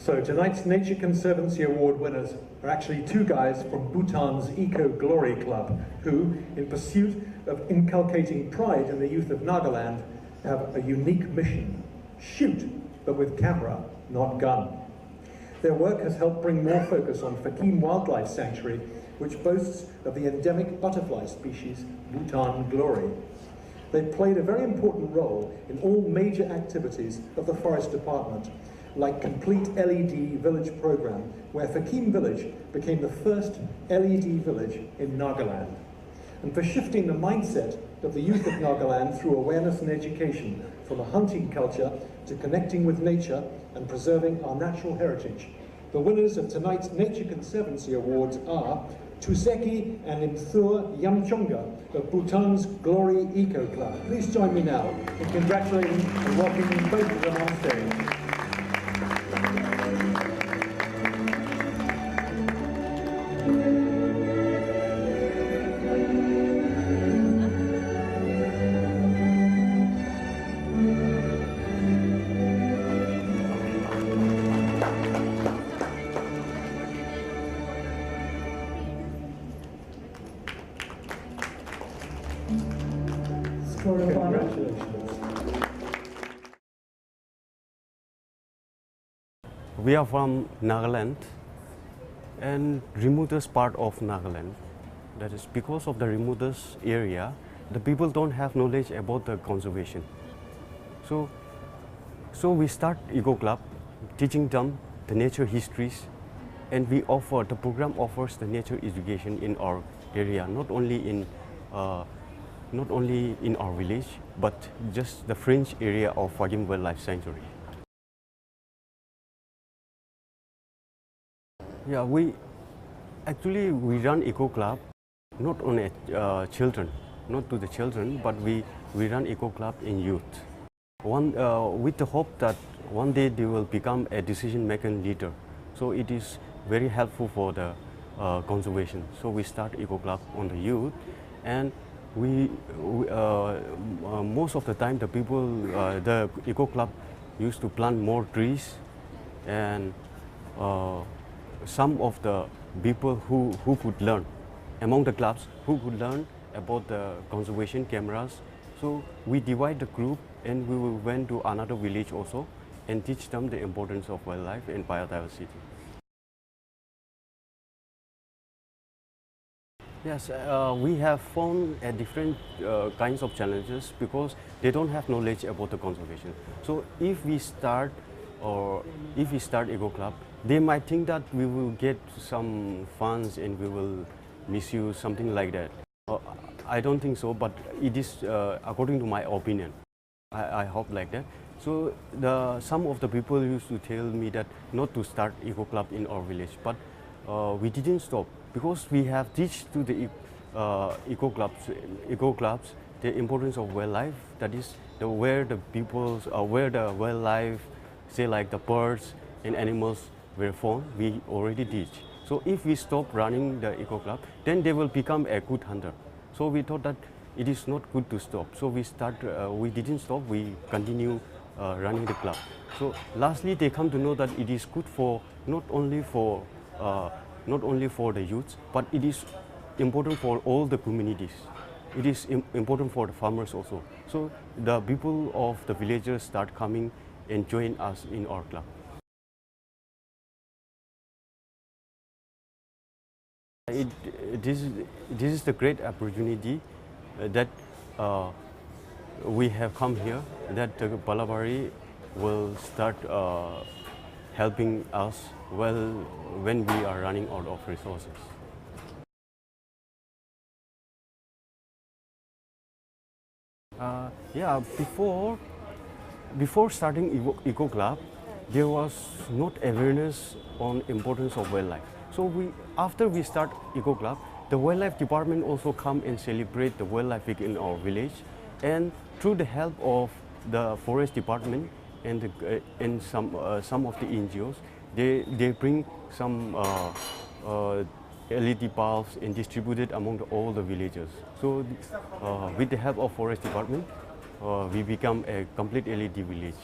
So tonight's Nature Conservancy Award winners are actually two guys from Bhutan's Eco Glory Club who, in pursuit of inculcating pride in the youth of Nagaland, have a unique mission: shoot, but with camera, not gun. Their work has helped bring more focus on Fakim Wildlife Sanctuary, which boasts of the endemic butterfly species Bhutan Glory. They've played a very important role in all major activities of the Forest Department, like complete LED village program, where Fakim village became the first LED village in Nagaland. And for shifting the mindset of the youth of Nagaland through awareness and education from a hunting culture to connecting with nature and preserving our natural heritage. The winners of tonight's Nature Conservancy Awards are Tsuseki and Limthure Yamchonga of Bhutan's Glory Eco Club. Please join me now in congratulating and welcoming both of them on stage. We are from Nagaland, and remotest part of Nagaland. That is because of the remotest area, the people don't have knowledge about the conservation. So we start Eco Club, teaching them the nature histories, and the program offers the nature education in our area, not only in our village, but just the fringe area of Fakim Wildlife Sanctuary. Yeah, we run Eco Club, not only children, not to the children, but we run Eco Club in youth. With the hope that one day they will become a decision-making leader. So it is very helpful for the conservation. So we start Eco Club on the youth, and most of the time the people, the Eco Club used to plant more trees, and some of the people who could learn, among the clubs, who could learn about the conservation cameras. So we divide the group, and we went to another village also and teach them the importance of wildlife and biodiversity. Yes, we have found different kinds of challenges because they don't have knowledge about the conservation. So if we start Eco Club, they might think that we will get some funds and we will misuse something like that. I don't think so, but it is according to my opinion. I hope like that. So some of the people used to tell me that not to start Eco Club in our village, but we didn't stop because we have teach to the eco clubs the importance of wildlife. That is where the wildlife, say like the birds and animals were found, we already teach. So if we stop running the Eco Club, then they will become a good hunter. So we thought that it is not good to stop. So we didn't stop, we continue running the club. So lastly, they come to know that it is good for not only for the youths, but it is important for all the communities. It is important for the farmers also. So the people of the villagers start coming and join us in our club. This is the great opportunity that we have come here, that the Balabari will start helping us when we are running out of resources. Before starting Eco Club, there was not awareness on importance of wildlife. So after we start Eco Club, the wildlife department also come and celebrate the wildlife week in our village, and through the help of the forest department and some of the NGOs, they bring some LED bulbs and distribute it among all the villagers. So with the help of forest department, we become a complete LED village.